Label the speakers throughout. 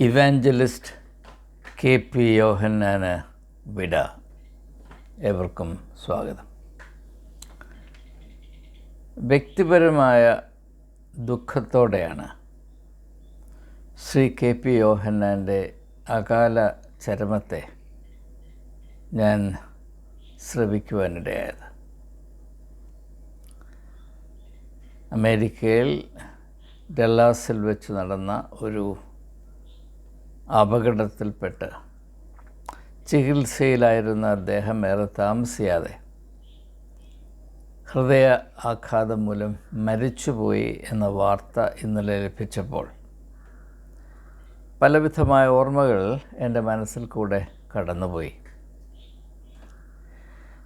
Speaker 1: Evangelist K P യോഹന്നാന് വിട. ഏവർക്കും സ്വാഗതം. വ്യക്തിപരമായ ദുഃഖത്തോടെയാണ് ശ്രീ കെ പി യോഹന്നാൻ്റെ അകാല ചരമത്തെ ഞാൻ ശ്രവിക്കുവാനിടയായത്. അമേരിക്കയിൽ ഡല്ലാസിൽ വെച്ച് നടന്ന ഒരു അപകടത്തിൽപ്പെട്ട് ചികിത്സയിലായിരുന്ന അദ്ദേഹം ഏറെ താമസിയാതെ ഹൃദയ ആഘാതം മൂലം മരിച്ചുപോയി എന്ന വാർത്ത ഇന്നലെ ലഭിച്ചപ്പോൾ പലവിധമായ ഓർമ്മകൾ എൻ്റെ മനസ്സിൽ കൂടെ കടന്നുപോയി.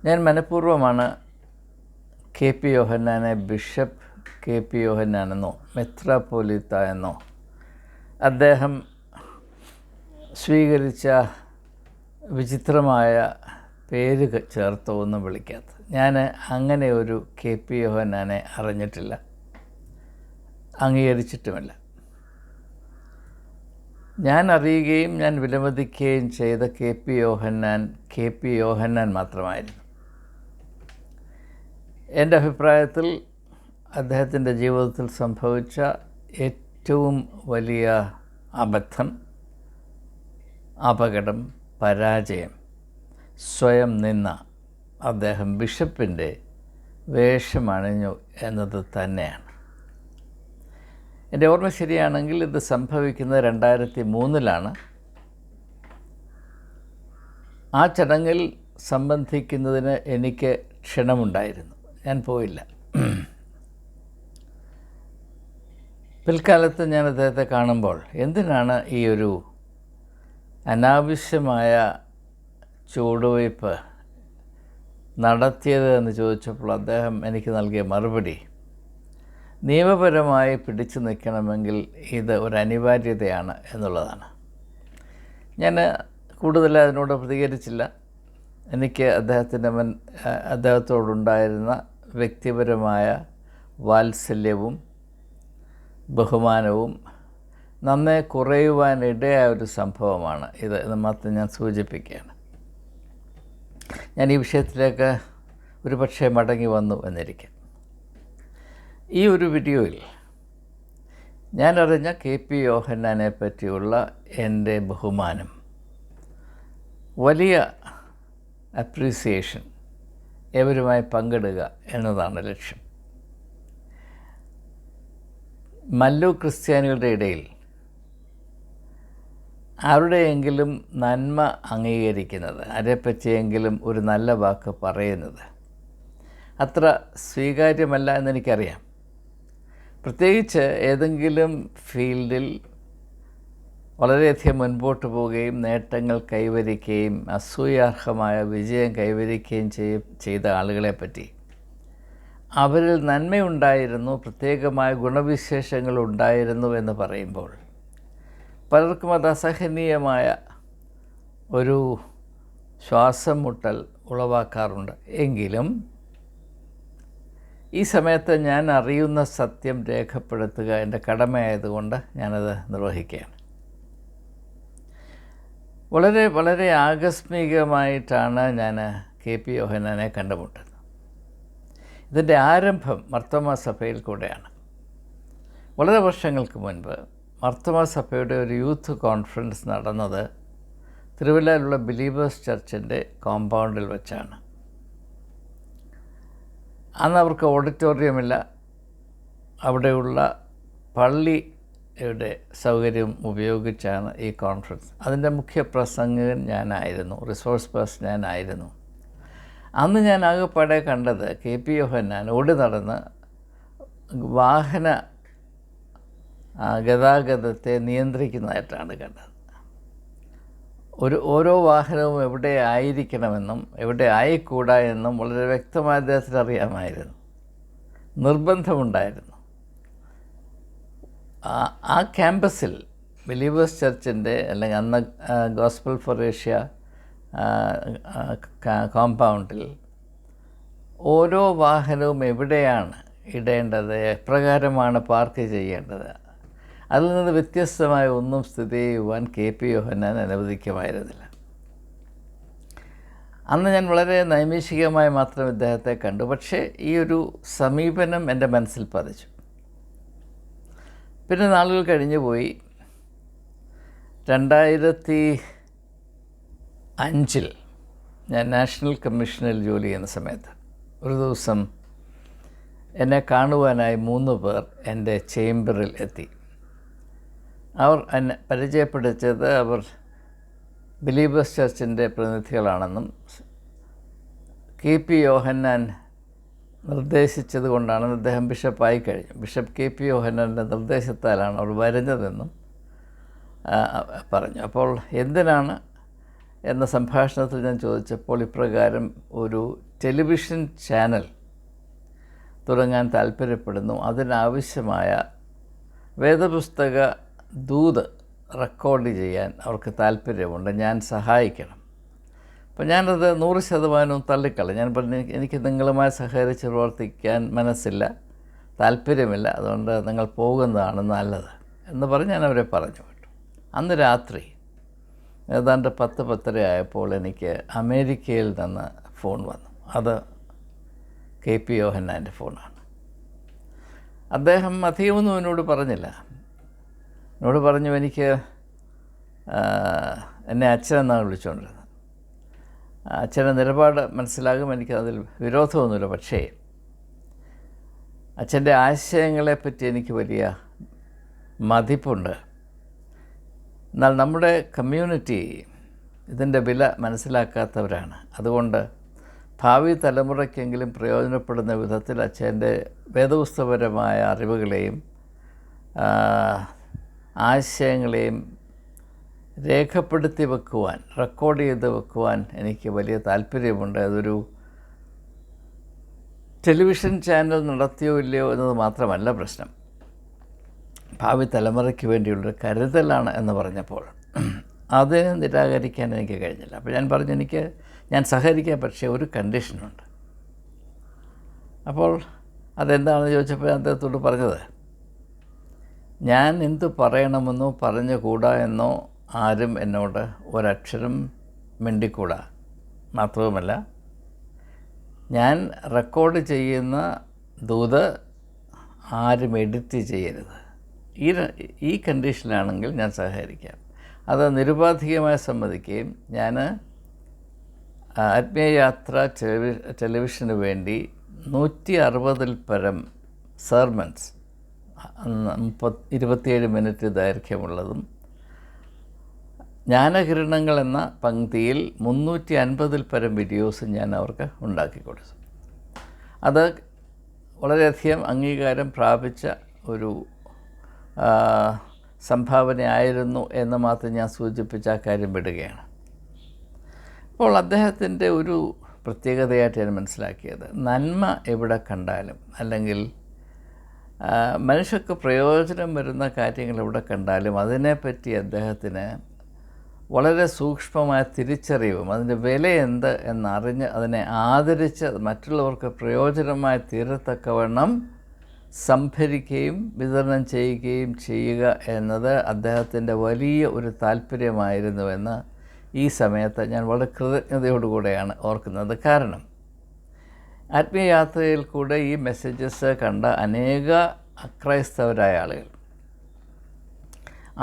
Speaker 1: ഞാൻ മനഃപൂർവ്വമാണ് കെ പി യോഹന്നാനെ ബിഷപ്പ് കെ പി യോഹന്നാനെന്നോ മെത്രാപ്പോലീത്ത എന്നോ അദ്ദേഹം സ്വീകരിച്ച വിചിത്രമായ പേര് ചേർത്തോ ഒന്നും വിളിക്കാത്തത്. ഞാൻ അങ്ങനെ ഒരു കെ പി യോഹന്നാനെ അറിഞ്ഞിട്ടില്ല, അംഗീകരിച്ചിട്ടുമില്ല. ഞാൻ അറിയുകയും ഞാൻ വിലമതിക്കുകയും ചെയ്ത കെ പി യോഹന്നാൻ മാത്രമായിരുന്നു. എൻ്റെ അഭിപ്രായത്തിൽ അദ്ദേഹത്തിൻ്റെ ജീവിതത്തിൽ സംഭവിച്ച ഏറ്റവും വലിയ അബദ്ധം, അപകടം, പരാജയം, സ്വയം നിന്ന അദ്ദേഹം ബിഷപ്പിൻ്റെ വേഷമണിഞ്ഞു എന്നത് തന്നെയാണ്. എൻ്റെ ഓർമ്മ ശരിയാണെങ്കിൽ ഇത് സംഭവിക്കുന്നത് 2003 ആ ചടങ്ങിൽ സംബന്ധിക്കുന്നതിന് എനിക്ക് ക്ഷണമുണ്ടായിരുന്നു. ഞാൻ പോയില്ല. പിൽക്കാലത്ത് ഞാൻ അദ്ദേഹത്തെ കാണുമ്പോൾ എന്തിനാണ് ഈ ഒരു അനാവശ്യമായ ചുവടുവയ്പ് നടത്തിയത് എന്ന് ചോദിച്ചപ്പോൾ അദ്ദേഹം എനിക്ക് നൽകിയ മറുപടി, നിയമപരമായി പിടിച്ചു നിൽക്കണമെങ്കിൽ ഇത് ഒരു അനിവാര്യതയാണ് എന്നുള്ളതാണ്. ഞാൻ കൂടുതൽ അതിനോട് പ്രതികരിച്ചില്ല. എനിക്ക് അദ്ദേഹത്തോടുണ്ടായിരുന്ന വ്യക്തിപരമായ വാത്സല്യവും ബഹുമാനവും നന്നേ കുറയുവാനിടയായ ഒരു സംഭവമാണ് ഇത് എന്ന് മാത്രം ഞാൻ സൂചിപ്പിക്കുകയാണ്. ഞാൻ ഈ വിഷയത്തിലേക്ക് ഒരു പക്ഷേ മടങ്ങി വന്നു എന്നിരിക്കും. ഈ ഒരു വീഡിയോയിൽ ഞാൻ അറിഞ്ഞ കെ പി യോഹന്നാനെ പറ്റിയുള്ള എൻ്റെ ബഹുമാനം, വലിയ അപ്രീസിയേഷൻ ഏവരുമായി പങ്കിടുക എന്നതാണ് ലക്ഷ്യം. മല്ലു ക്രിസ്ത്യാനികളുടെ ഇടയിൽ ആരുടെയെങ്കിലും നന്മ അംഗീകരിക്കുന്നത്, ആരെപ്പറ്റിയെങ്കിലും ഒരു നല്ല വാക്ക് പറയുന്നത് അത്ര സ്വീകാര്യമല്ല എന്നെനിക്കറിയാം. പ്രത്യേകിച്ച് ഏതെങ്കിലും ഫീൽഡിൽ വളരെയധികം മുൻപോട്ട് പോവുകയും നേട്ടങ്ങൾ കൈവരിക്കുകയും അസൂയാർഹമായ വിജയം കൈവരിക്കുകയും ചെയ്ത ആളുകളെപ്പറ്റി, അവരിൽ നന്മയുണ്ടായിരുന്നു, പ്രത്യേകമായ ഗുണവിശേഷങ്ങൾ ഉണ്ടായിരുന്നു എന്ന് പറയുമ്പോൾ പലർക്കും അത് അസഹനീയമായ ഒരു ശ്വാസം മുട്ടൽ ഉളവാക്കാറുണ്ട്. എങ്കിലും ഈ സമയത്ത് ഞാൻ അറിയുന്ന സത്യം രേഖപ്പെടുത്തുക എൻ്റെ കടമയായതുകൊണ്ട് ഞാനത് നിർവഹിക്കുകയാണ്. വളരെ വളരെ ആകസ്മികമായിട്ടാണ് ഞാൻ കെ പി യോഹന്നാനെ കണ്ടുമുട്ടുന്നത്. ഇതിൻ്റെ ആരംഭം മർത്തോമാ സഭയിൽ കൂടെയാണ്. വളരെ വർഷങ്ങൾക്ക് മുൻപ് മർത്തോമാ സഭയുടെ ഒരു യൂത്ത് കോൺഫറൻസ് നടന്നത് തിരുവല്ലയിലുള്ള ബിലീവേഴ്സ് ചർച്ചിൻ്റെ കോമ്പൗണ്ടിൽ വെച്ചാണ്. അന്ന് അവർക്ക് ഓഡിറ്റോറിയമില്ല. അവിടെയുള്ള പള്ളിയുടെ സൗകര്യം ഉപയോഗിച്ചാണ് ഈ കോൺഫറൻസ്. അതിൻ്റെ മുഖ്യ പ്രസംഗകൻ ഞാനായിരുന്നു, റിസോഴ്സ് പേഴ്സൺ ഞാനായിരുന്നു. അന്ന് ഞാൻ ആകെപ്പാടെ കണ്ടത് കെ പി യോഹന്നാൻ ഓടി നടന്ന് വാഹന ഗതാഗതത്തെ നിയന്ത്രിക്കുന്നതായിട്ടാണ് കണ്ടത്. ഓരോ വാഹനവും എവിടെ ആയിരിക്കണമെന്നും എവിടെ ആയിക്കൂടാ എന്നും വളരെ വ്യക്തമായ അദ്ദേഹത്തിന് അറിയാമായിരുന്നു, നിർബന്ധമുണ്ടായിരുന്നു. ആ ക്യാമ്പസിൽ ബിലീവേഴ്സ് ചർച്ചിൻ്റെ അല്ലെങ്കിൽ അന്ന് ഗോസ്പൽ ഫോർ ഏഷ്യ കോമ്പൗണ്ടിൽ ഓരോ വാഹനവും എവിടെയാണ് ഇടേണ്ടത്, എപ്രകാരമാണ് പാർക്ക് ചെയ്യേണ്ടത്, അതിൽ നിന്ന് വ്യത്യസ്തമായ ഒന്നും സ്ഥിതി ചെയ്യുവാൻ KP യോഹന്നാൻ അനുവദിക്കുമായിരുന്നില്ല. അന്ന് ഞാൻ വളരെ നൈമിഷികമായി മാത്രം ഇദ്ദേഹത്തെ കണ്ടു. പക്ഷേ ഈ ഒരു സമീപനം എൻ്റെ മനസ്സിൽ പതിച്ചു. പിന്നെ നാളുകൾ കഴിഞ്ഞു പോയി. 2005 ഞാൻ നാഷണൽ കമ്മീഷനിൽ ജോലി ചെയ്യുന്ന സമയത്ത് ഒരു ദിവസം എന്നെ കാണുവാനായി 3 പേർ എൻ്റെ ചേംബറിൽ എത്തി. അവർ എന്നെ പരിചയപ്പെടുത്തിയത് അവർ ബിലീവേഴ്സ് ചർച്ചിൻ്റെ പ്രതിനിധികളാണെന്നും KP യോഹന്നാൻ നിർദ്ദേശിച്ചത് കൊണ്ടാണ് അദ്ദേഹം ബിഷപ്പായി കഴിഞ്ഞു. ബിഷപ്പ് KP യോഹന്നാൻ്റെ നിർദ്ദേശത്താലാണ് അവർ വരുന്നതെന്നും പറഞ്ഞു. അപ്പോൾ എന്തിനാണ് എന്ന സംഭാഷണത്തിൽ ഞാൻ ചോദിച്ചപ്പോൾ ഇപ്രകാരം ഒരു ടെലിവിഷൻ ചാനൽ തുടങ്ങാൻ താല്പര്യപ്പെടുന്നു, അതിനാവശ്യമായ വേദപുസ്തക ദൂത് റെക്കോർഡ് ചെയ്യാൻ അവർക്ക് താല്പര്യമുണ്ട്, ഞാൻ സഹായിക്കണം. അപ്പോൾ ഞാനത് 100% തള്ളിക്കളയും. ഞാൻ പറഞ്ഞു, എനിക്ക് നിങ്ങളുമായി സഹകരിച്ച് പ്രവർത്തിക്കാൻ മനസ്സില്ല, താല്പര്യമില്ല, അതുകൊണ്ട് നിങ്ങൾ പോകുന്നതാണ് നല്ലത് എന്ന് പറഞ്ഞ് ഞാൻ അവരെ പറഞ്ഞു വിട്ടു. അന്ന് രാത്രി ഏതാണ്ട് 10-10:30 ആയപ്പോൾ എനിക്ക് അമേരിക്കയിൽ നിന്ന് ഫോൺ വന്നു. അത് KP യോഹന്നാൻ്റെ ഫോണാണ്. അദ്ദേഹം അധികമൊന്നും എന്നോട് പറഞ്ഞില്ല. എന്നോട് പറഞ്ഞു, എനിക്ക് എന്നെ അച്ഛനെന്നാണ് വിളിച്ചുകൊണ്ടിരുന്നത്. അച്ഛൻ്റെ നിലപാട് മനസ്സിലാകും, എനിക്കതിൽ വിരോധമൊന്നുമില്ല. പക്ഷേ അച്ഛൻ്റെ ആശയങ്ങളെപ്പറ്റി എനിക്ക് വലിയ മതിപ്പുണ്ട്. എന്നാൽ നമ്മുടെ കമ്മ്യൂണിറ്റി ഇതിൻ്റെ വില മനസ്സിലാക്കാത്തവരാണ്. അതുകൊണ്ട് ഭാവി തലമുറയ്ക്കെങ്കിലും പ്രയോജനപ്പെടുന്ന വിധത്തിൽ അച്ഛൻ്റെ വേദപുസ്തകപരമായ അറിവുകളെയും ആശയങ്ങളെയും രേഖപ്പെടുത്തി വെക്കുവാൻ, റെക്കോർഡ് ചെയ്ത് വെക്കുവാൻ എനിക്ക് വലിയ താല്പര്യമുണ്ട്. അതൊരു ടെലിവിഷൻ ചാനൽ നടത്തിയോ ഇല്ലയോ എന്നത് മാത്രമല്ല പ്രശ്നം, ഭാവി തലമുറയ്ക്ക് വേണ്ടിയുള്ളൊരു കരുതലാണ് എന്ന് പറഞ്ഞപ്പോൾ അതിനെ നിരാകരിക്കാൻ എനിക്ക് കഴിഞ്ഞില്ല. അപ്പോൾ ഞാൻ പറഞ്ഞു, ഞാൻ സഹകരിക്കാം, പക്ഷേ ഒരു കണ്ടീഷനുണ്ട്. അപ്പോൾ അതെന്താണെന്ന് ചോദിച്ചപ്പോൾ അദ്ദേഹത്തോട് പറഞ്ഞത്, ഞാൻ എന്ത് പറയണമെന്നോ പറഞ്ഞുകൂടാ എന്നോ ആരും എന്നോട് ഒരക്ഷരം മിണ്ടിക്കൂടാ. മാത്രവുമല്ല, ഞാൻ റെക്കോർഡ് ചെയ്യുന്ന ദൂത് ആരും എഡിറ്റ് ചെയ്യരുത്. ഈ കണ്ടീഷനിലാണെങ്കിൽ ഞാൻ സഹകരിക്കാം. അത് നിരുപാധികമായി സമ്മതിക്കുകയും ഞാൻ ആത്മീയയാത്ര ടെലിവിഷന് വേണ്ടി 160-ൽ പരം സെർമൺസ് 27 മിനിറ്റ് ദൈർഘ്യമുള്ളതും ജ്ഞാനകിരണങ്ങൾ എന്ന പങ്ക്തിയിൽ 350-ൽ പരം വീഡിയോസും ഞാൻ അവർക്ക് ഉണ്ടാക്കി കൊടുത്തു. അത് വളരെയധികം അംഗീകാരം പ്രാപിച്ച ഒരു സംഭാവനയായിരുന്നു എന്ന് മാത്രം ഞാൻ സൂചിപ്പിച്ച ആ കാര്യം വിടുകയാണ്. അപ്പോൾ അദ്ദേഹത്തിൻ്റെ ഒരു പ്രത്യേകതയായിട്ട് ഞാൻ മനസ്സിലാക്കിയത്, നന്മ എവിടെ കണ്ടാലും അല്ലെങ്കിൽ മനുഷ്യർക്ക് പ്രയോജനം വരുന്ന കാര്യങ്ങൾ എവിടെ കണ്ടാലും അതിനെപ്പറ്റി അദ്ദേഹത്തിന് വളരെ സൂക്ഷ്മമായ തിരിച്ചറിവും അതിൻ്റെ വില എന്ത് എന്നറിഞ്ഞ് അതിനെ ആദരിച്ച് മറ്റുള്ളവർക്ക് പ്രയോജനമായി തീരത്തക്കവണ്ണം സംഭരിക്കുകയും വിതരണം ചെയ്യുകയും ചെയ്യുക എന്നത് അദ്ദേഹത്തിൻ്റെ വലിയ ഒരു താല്പര്യമായിരുന്നുവെന്ന് ഈ സമയത്ത് ഞാൻ വളരെ കൃതജ്ഞതയോടുകൂടെയാണ് ഓർക്കുന്നത്. കാരണം ആത്മീയയാത്രയിൽ കൂടെ ഈ മെസ്സേജസ് കണ്ട അനേക അക്രൈസ്തവരായ ആളുകൾ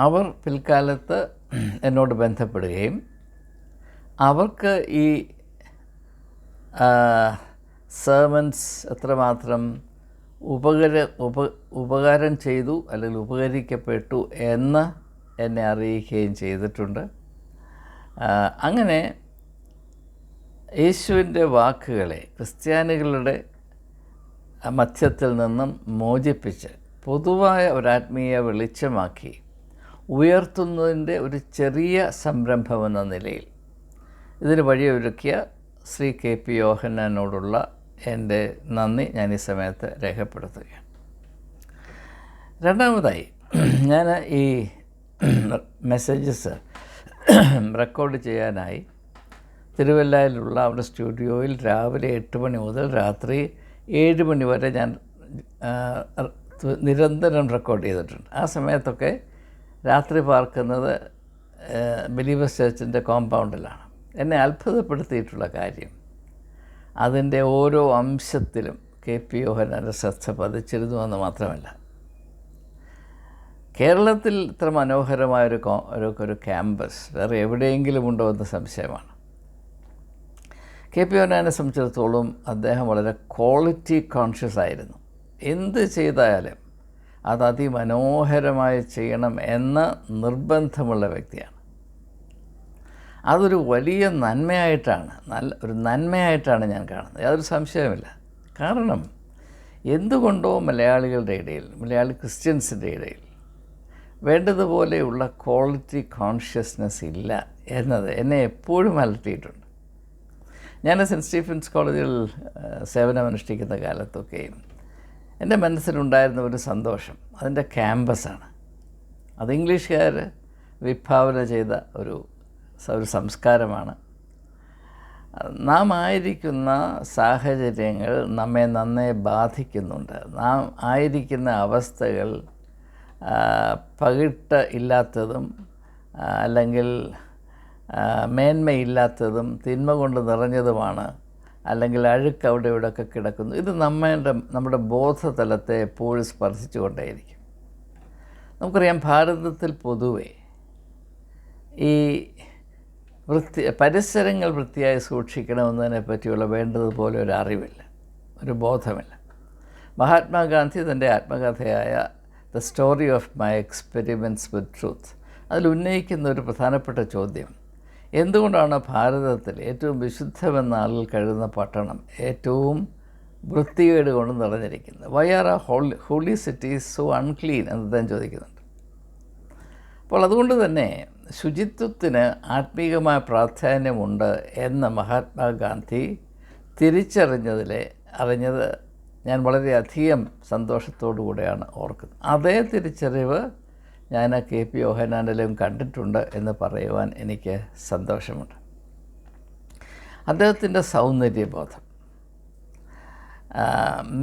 Speaker 1: അവർ പിൽക്കാലത്ത് എന്നോട് ബന്ധപ്പെടുകയും അവർക്ക് ഈ സെർമൺസ് എത്രമാത്രം ഉപകാരം ചെയ്തു അല്ലെങ്കിൽ ഉപകരിക്കപ്പെട്ടു എന്ന് എന്നെ അറിയിക്കുകയും ചെയ്തിട്ടുണ്ട്. അങ്ങനെ യേശുവിൻ്റെ വാക്കുകളെ ക്രിസ്ത്യാനികളുടെ മധ്യത്തിൽ നിന്നും മോചിപ്പിച്ച് പൊതുവായ ഒരാത്മീയ വെളിച്ചമാക്കി ഉയർത്തുന്നതിൻ്റെ ഒരു ചെറിയ സംരംഭമെന്ന നിലയിൽ ഇതിന് വഴിയൊരുക്കിയ ശ്രീ KP യോഹന്നാനോടുള്ള എൻ്റെ നന്ദി ഞാൻ ഈ സമയത്ത് രേഖപ്പെടുത്തുകയാണ്. രണ്ടാമതായി, ഞാൻ ഈ മെസ്സേജസ് റെക്കോർഡ് ചെയ്യാനായി തിരുവല്ലയിലുള്ള അവരുടെ സ്റ്റുഡിയോയിൽ രാവിലെ 8 മണി മുതൽ രാത്രി 7 മണി വരെ ഞാൻ നിരന്തരം റെക്കോർഡ് ചെയ്തിട്ടുണ്ട്. ആ സമയത്തൊക്കെ രാത്രി പാർക്കുന്നത് ബിലീവേഴ്സ് ചർച്ചിൻ്റെ കോമ്പൗണ്ടിലാണ്. എന്നെ അത്ഭുതപ്പെടുത്തിയിട്ടുള്ള കാര്യം അതിൻ്റെ ഓരോ അംശത്തിലും KP യോഹന്നാൻ്റെ ശ്രദ്ധ പതിച്ചിരുന്നു എന്ന് മാത്രമല്ല, കേരളത്തിൽ ഇത്ര മനോഹരമായൊരു ക്യാമ്പസ് വേറെ എവിടെയെങ്കിലും ഉണ്ടോ എന്ന് സംശയമാണ്. KP യോഹന്നാനെ സംബന്ധിച്ചിടത്തോളം അദ്ദേഹം വളരെ ക്വാളിറ്റി കോൺഷ്യസ് ആയിരുന്നു. എന്ത് ചെയ്താലും അത് അതിമനോഹരമായി ചെയ്യണം എന്ന നിർബന്ധമുള്ള വ്യക്തിയാണ്. അതൊരു വലിയ നന്മയായിട്ടാണ് ഞാൻ കാണുന്നത്, യാതൊരു സംശയവുമില്ല. കാരണം എന്തുകൊണ്ടോ മലയാളി ക്രിസ്ത്യൻസിൻ്റെ ഇടയിൽ വേണ്ടതുപോലെയുള്ള ക്വാളിറ്റി കോൺഷ്യസ്നെസ് ഇല്ല എന്നത് എന്നെ എപ്പോഴും അലട്ടിയിട്ടുണ്ട്. ഞാൻ സെൻറ്റ് സ്റ്റീഫൻസ് കോളേജിൽ സേവനമനുഷ്ഠിക്കുന്ന കാലത്തൊക്കെയും എൻ്റെ മനസ്സിലുണ്ടായിരുന്ന ഒരു സന്തോഷം അതിൻ്റെ ക്യാമ്പസാണ്. അത് ഇംഗ്ലീഷുകാർ വിഭാവന ചെയ്ത ഒരു സംസ്കാരമാണ്. നാം ആയിരിക്കുന്ന സാഹചര്യങ്ങൾ നമ്മെ നന്നായി ബാധിക്കുന്നുണ്ട്. നാം ആയിരിക്കുന്ന അവസ്ഥകൾ പകിട്ട് ഇല്ലാത്തതും അല്ലെങ്കിൽ മേന്മയില്ലാത്തതും തിന്മ കൊണ്ട് നിറഞ്ഞതുമാണ്, അല്ലെങ്കിൽ അഴുക്ക് അവിടെ ഇവിടെയൊക്കെ കിടക്കുന്നു. ഇത് നമ്മുടെ ബോധതലത്തെ എപ്പോഴും സ്പർശിച്ചു കൊണ്ടേയിരിക്കും. നമുക്കറിയാം, ഭാരതത്തിൽ പൊതുവെ ഈ പരിസരങ്ങൾ വൃത്തിയായി സൂക്ഷിക്കണമെന്നതിനെ പറ്റിയുള്ള വേണ്ടതുപോലെ ഒരു അറിവില്ല, ഒരു ബോധമില്ല. മഹാത്മാഗാന്ധി തൻ്റെ ആത്മകഥയായ the story of my experiments with truth അതിൽ ഉന്നയിക്കുന്ന ഒരു പ്രധാനപ്പെട്ട ചോദ്യം, എന്തുകൊണ്ടാണ് ഭാരതത്തിൽ ഏറ്റവും വിശുദ്ധമെന്ന ആളിൽ കരുതുന്ന പട്ടണം ഏറ്റവും വൃത്തികേട് കൊണ്ട് നിറഞ്ഞിരിക്കുന്നത്? Why are holy cities so unclean എന്ന് തന്നെ ചോദിക്കുന്നുണ്ട്. അപ്പോൾ അതുകൊണ്ട് തന്നെ ശുചിത്വത്തിന് ആത്മീകമായ പ്രാധാന്യമുണ്ട് എന്ന് മഹാത്മാഗാന്ധി അറിഞ്ഞത് ഞാൻ വളരെയധികം സന്തോഷത്തോടു കൂടെയാണ് ഓർക്കുന്നത്. അതേ തിരിച്ചറിവ് ഞാൻ KP യോഹന്നാനിലും കണ്ടിട്ടുണ്ട് എന്ന് പറയുവാൻ എനിക്ക് സന്തോഷമുണ്ട്. അദ്ദേഹത്തിൻ്റെ സൗന്ദര്യബോധം,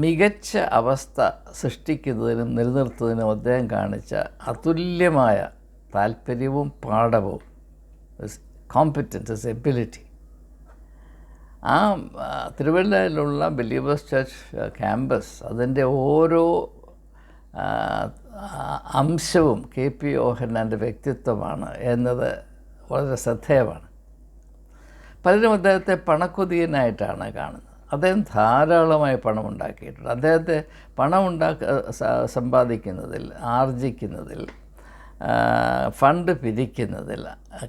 Speaker 1: മികച്ച അവസ്ഥ സൃഷ്ടിക്കുന്നതിനും നിലനിർത്തുന്നതിനും അദ്ദേഹം കാണിച്ച അതുല്യമായ താല്പര്യവും പാഠവും, കോമ്പറ്റൻസ്, എബിലിറ്റി, ആ തിരുവല്ലയിലുള്ള ബിലീവേഴ്സ് ചർച്ച് ക്യാമ്പസ് അതിൻ്റെ ഓരോ അംശവും KP യോഹന്നാൻ്റെ വ്യക്തിത്വമാണ് എന്നത് വളരെ ശ്രദ്ധേയമാണ്. പലരും അദ്ദേഹത്തെ പണക്കൊതിയനായിട്ടാണ് കാണുന്നത്. അദ്ദേഹം ധാരാളമായി പണം ഉണ്ടാക്കിയിട്ടുണ്ട്. അദ്ദേഹത്തെ സമ്പാദിക്കുന്നതിൽ, ആർജിക്കുന്നതിൽ, ഫണ്ട് പിരിക്കുന്നതിൽ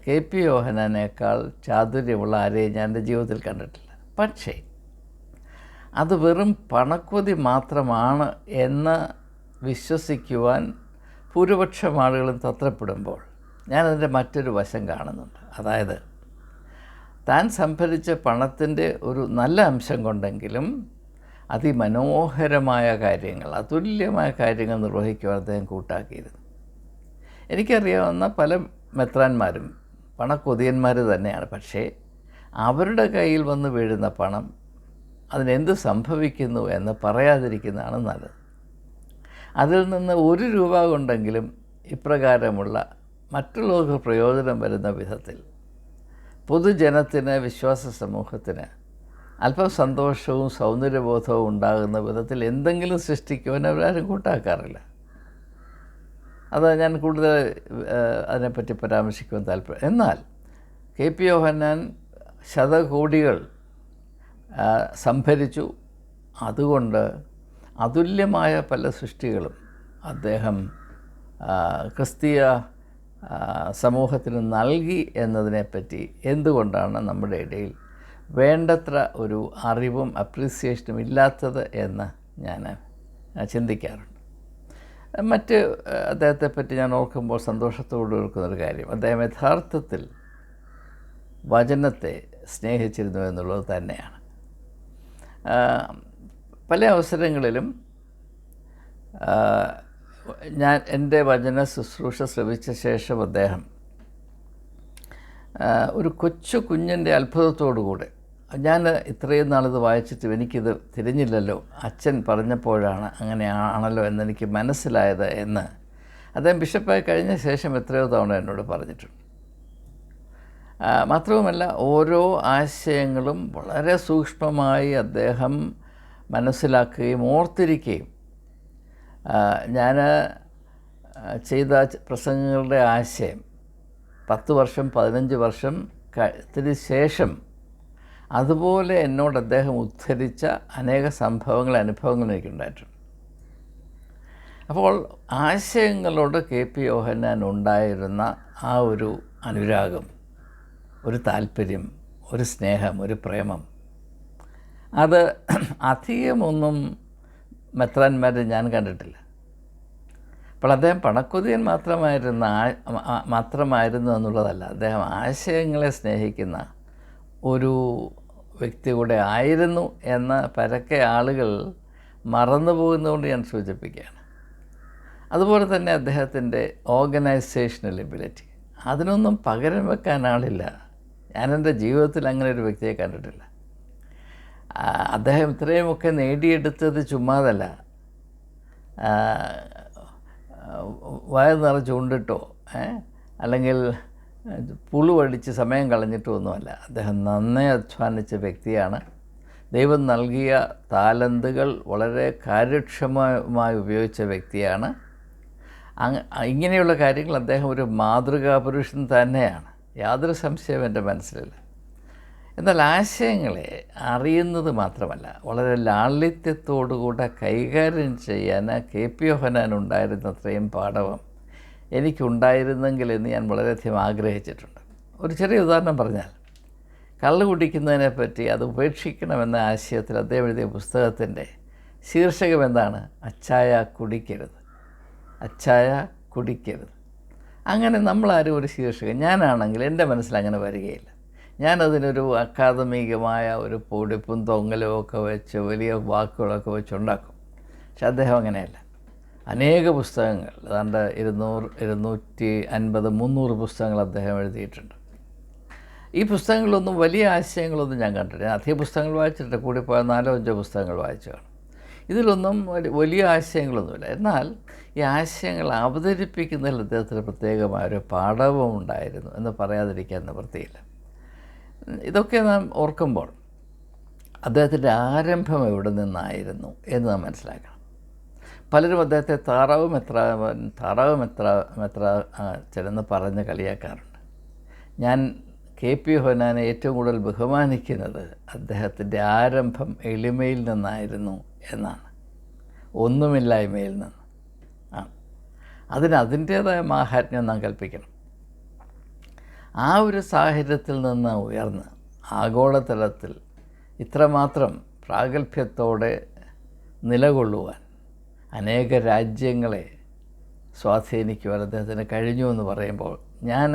Speaker 1: KP യോഹന്നാനേക്കാൾ ചാതുര്യമുള്ള ആരെയും ഞാൻ എൻ്റെ ജീവിതത്തിൽ കണ്ടിട്ടില്ല. പക്ഷേ അത് വെറും പണക്കൊതി മാത്രമാണ് എന്ന് വിശ്വസിക്കുവാൻ ഭൂരിപക്ഷം ആളുകളും തത്രപ്പെടുമ്പോൾ ഞാനതിൻ്റെ മറ്റൊരു വശം കാണുന്നുണ്ട്. അതായത് താൻ സംഭരിച്ച പണത്തിൻ്റെ ഒരു നല്ല അംശം കൊണ്ടെങ്കിലും അതിമനോഹരമായ കാര്യങ്ങൾ, അതുല്യമായ കാര്യങ്ങൾ നിർവഹിക്കുവാൻ അദ്ദേഹം കൂട്ടാക്കിയിരുന്നു. എനിക്കറിയാവുന്ന പല മെത്രാന്മാരും പണക്കൊതിയന്മാർ തന്നെയാണ്. പക്ഷേ അവരുടെ കയ്യിൽ വന്ന് വീഴുന്ന പണം അതിനെന്ത് സംഭവിക്കുന്നു എന്ന് പറയാതിരിക്കുന്നതാണ് നല്ലത്. അതിൽ നിന്ന് 1 രൂപ കൊണ്ടെങ്കിലും ഇപ്രകാരമുള്ള മറ്റുള്ളവർക്ക് പ്രയോജനം വരുന്ന വിധത്തിൽ പൊതുജനത്തിന്, വിശ്വാസ സമൂഹത്തിന് അല്പം സന്തോഷവും സൗന്ദര്യബോധവും ഉണ്ടാകുന്ന വിധത്തിൽ എന്തെങ്കിലും സൃഷ്ടിക്കുവാൻ അവരാരും കൂട്ടാക്കാറില്ല. അത് ഞാൻ കൂടുതൽ അതിനെപ്പറ്റി പരാമർശിക്കുവാൻ താല്പര്യം. എന്നാൽ KP യോഹന്നാൻ ശതകോടികൾ സംഭരിച്ചു. അതുകൊണ്ട് അതുല്യമായ പല സൃഷ്ടികളും അദ്ദേഹം ക്രിസ്തീയ സമൂഹത്തിന് നൽകി എന്നതിനെപ്പറ്റി എന്തുകൊണ്ടാണ് നമ്മുടെ ഇടയിൽ വേണ്ടത്ര ഒരു അറിവും അപ്രീസിയേഷനും ഇല്ലാത്തത് എന്ന് ഞാൻ ചിന്തിക്കാറുണ്ട്. മറ്റ് അദ്ദേഹത്തെപ്പറ്റി ഞാൻ ഓർക്കുമ്പോൾ സന്തോഷത്തോടെ ഓർക്കുന്നൊരു കാര്യം, അദ്ദേഹം യഥാർത്ഥത്തിൽ വചനത്തെ സ്നേഹിച്ചിരുന്നു എന്നുള്ളത് തന്നെയാണ്. പല അവസരങ്ങളിലും ഞാൻ എൻ്റെ വചന ശുശ്രൂഷ ശ്രവിച്ച ശേഷം അദ്ദേഹം ഒരു കൊച്ചു കുഞ്ഞിൻ്റെ അത്ഭുതത്തോടുകൂടെ ഞാൻ ഇത്രയും നാളിത് വായിച്ചിട്ടും എനിക്കിത് തിരിഞ്ഞില്ലല്ലോ, അച്ഛൻ പറഞ്ഞപ്പോഴാണ് അങ്ങനെയാണല്ലോ എന്നെനിക്ക് മനസ്സിലായത് എന്ന് അദ്ദേഹം ബിഷപ്പായി കഴിഞ്ഞ ശേഷം എത്രയോ തവണ എന്നോട് പറഞ്ഞിട്ടുണ്ട്. മാത്രവുമല്ല, ഓരോ ആശയങ്ങളും വളരെ സൂക്ഷ്മമായി അദ്ദേഹം മനസ്സിലാക്കുകയും ഓർത്തിരിക്കുകയും, ഞാൻ ചെയ്ത പ്രസംഗങ്ങളുടെ ആശയം 10 വർഷം 15 വർഷം ത്തിന് ശേഷം അതുപോലെ എന്നോട് അദ്ദേഹം ഉദ്ധരിച്ച അനേക സംഭവങ്ങൾ, അനുഭവങ്ങൾ എനിക്കുണ്ടായിട്ടുണ്ട്. അപ്പോൾ ആശയങ്ങളോട് KP യോഹന്നാൻ ഉണ്ടായിരുന്ന ആ ഒരു അനുരാഗം, ഒരു താല്പര്യം, ഒരു സ്നേഹം, ഒരു പ്രേമം, അത് അധികമൊന്നും മെത്രാന്മാരെ ഞാൻ കണ്ടിട്ടില്ല. അപ്പോൾ അദ്ദേഹം പണക്കൊതിയൻ മാത്രമായിരുന്നു എന്നുള്ളതല്ല, അദ്ദേഹം ആശയങ്ങളെ സ്നേഹിക്കുന്ന ഒരു വ്യക്തി കൂടെ ആയിരുന്നു എന്ന് പരക്കെ ആളുകൾ മറന്നു പോകുന്നതുകൊണ്ട് ഞാൻ സൂചിപ്പിക്കുകയാണ്. അതുപോലെ തന്നെ അദ്ദേഹത്തിൻ്റെ ഓർഗനൈസേഷണൽ എബിലിറ്റി, അതിനൊന്നും പകരം വെക്കാൻ ആളില്ല. ഞാനെൻ്റെ ജീവിതത്തിൽ അങ്ങനെ ഒരു വ്യക്തിയെ കണ്ടിട്ടില്ല. അദ്ദേഹം ഇത്രയുമൊക്കെ നേടിയെടുത്തത് ചുമ്മാതല്ല, വയർ നിറച്ച് ഉണ്ടിട്ടോ അല്ലെങ്കിൽ പുളുവടിച്ച് സമയം കളഞ്ഞിട്ടോ ഒന്നുമല്ല. അദ്ദേഹം നന്നായി അധ്വാനിച്ച വ്യക്തിയാണ്. ദൈവം നൽകിയ താലന്തുകൾ വളരെ കാര്യക്ഷമമായി ഉപയോഗിച്ച വ്യക്തിയാണ്. ഇങ്ങനെയുള്ള കാര്യങ്ങൾ അദ്ദേഹം ഒരു മാതൃകാ പുരുഷൻ തന്നെയാണ്, യാതൊരു സംശയവും എൻ്റെ മനസ്സിലില്ല. എന്നാൽ ആശയങ്ങളെ അറിയുന്നത് മാത്രമല്ല, വളരെ ലാളിത്യത്തോടുകൂടെ കൈകാര്യം ചെയ്യാൻ KP യോഹന്നാൻ ഉണ്ടായിരുന്നത്രയും പാടവം എനിക്കുണ്ടായിരുന്നെങ്കിൽ എന്ന് ഞാൻ വളരെയധികം ആഗ്രഹിച്ചിട്ടുണ്ട്. ഒരു ചെറിയ ഉദാഹരണം പറഞ്ഞാൽ, കള്ള് കുടിക്കുന്നതിനെപ്പറ്റി അത് ഉപേക്ഷിക്കണമെന്ന ആശയത്തിൽ അദ്ദേഹം എഴുതിയ പുസ്തകത്തിൻ്റെ ശീർഷകം എന്താണ്? അച്ചായ കുടിക്കരുത്, അച്ചായ കുടിക്കരുത്. അങ്ങനെ നമ്മളാരും ഒരു ശീർഷകം, ഞാനാണെങ്കിൽ എൻ്റെ മനസ്സിൽ അങ്ങനെ വരികയില്ല. ഞാനതിനൊരു അക്കാദമികമായ ഒരു പൊടിപ്പും തൊങ്ങലും ഒക്കെ വെച്ച് വലിയ വാക്കുകളൊക്കെ വെച്ചുണ്ടാക്കും. പക്ഷെ അദ്ദേഹം അങ്ങനെയല്ല. അനേക പുസ്തകങ്ങൾ, ഏതാണ്ട് 200, 250, 300 പുസ്തകങ്ങൾ അദ്ദേഹം എഴുതിയിട്ടുണ്ട്. ഈ പുസ്തകങ്ങളിലൊന്നും വലിയ ആശയങ്ങളൊന്നും ഞാൻ കണ്ടിട്ടില്ല. ഞാൻ അധിക പുസ്തകങ്ങൾ വായിച്ചിട്ട് കൂടിപ്പോയ 4-5 പുസ്തകങ്ങൾ വായിച്ചു കാണും. ഇതിലൊന്നും വലിയ ആശയങ്ങളൊന്നുമില്ല. എന്നാൽ ഈ ആശയങ്ങൾ അവതരിപ്പിക്കുന്നതിൽ അദ്ദേഹത്തിന് പ്രത്യേകമായൊരു പാഠവും ഉണ്ടായിരുന്നു എന്ന് പറയാതിരിക്കാൻ നിവൃത്തിയില്ല. ഇതൊക്കെ നാം ഓർക്കുമ്പോൾ അദ്ദേഹത്തിൻ്റെ ആരംഭം എവിടെ നിന്നായിരുന്നു എന്ന് നാം മനസ്സിലാക്കണം. പലരും അദ്ദേഹത്തെ താറാവ് മെത്ര ചിലന്ന് പറഞ്ഞ് കളിയാക്കാറുണ്ട്. ഞാൻ KP യോഹന്നാനെ ഏറ്റവും കൂടുതൽ ബഹുമാനിക്കുന്നത് അദ്ദേഹത്തിൻ്റെ ആരംഭം എളിമയിൽ നിന്നായിരുന്നു എന്നാണ്, ഒന്നുമില്ലായ്മയിൽ നിന്ന്. അതിൻ്റേതായ മാഹാത്മ്യം നാം കൽപ്പിക്കണം. ആ ഒരു സാഹചര്യത്തിൽ നിന്ന് ഉയർന്ന് ആഗോളതലത്തിൽ ഇത്രമാത്രം പ്രാഗൽഭ്യത്തോടെ നിലകൊള്ളുവാൻ, അനേക രാജ്യങ്ങളെ സ്വാധീനിക്കുവാൻ അദ്ദേഹത്തിന് കഴിഞ്ഞു എന്ന് പറയുമ്പോൾ ഞാൻ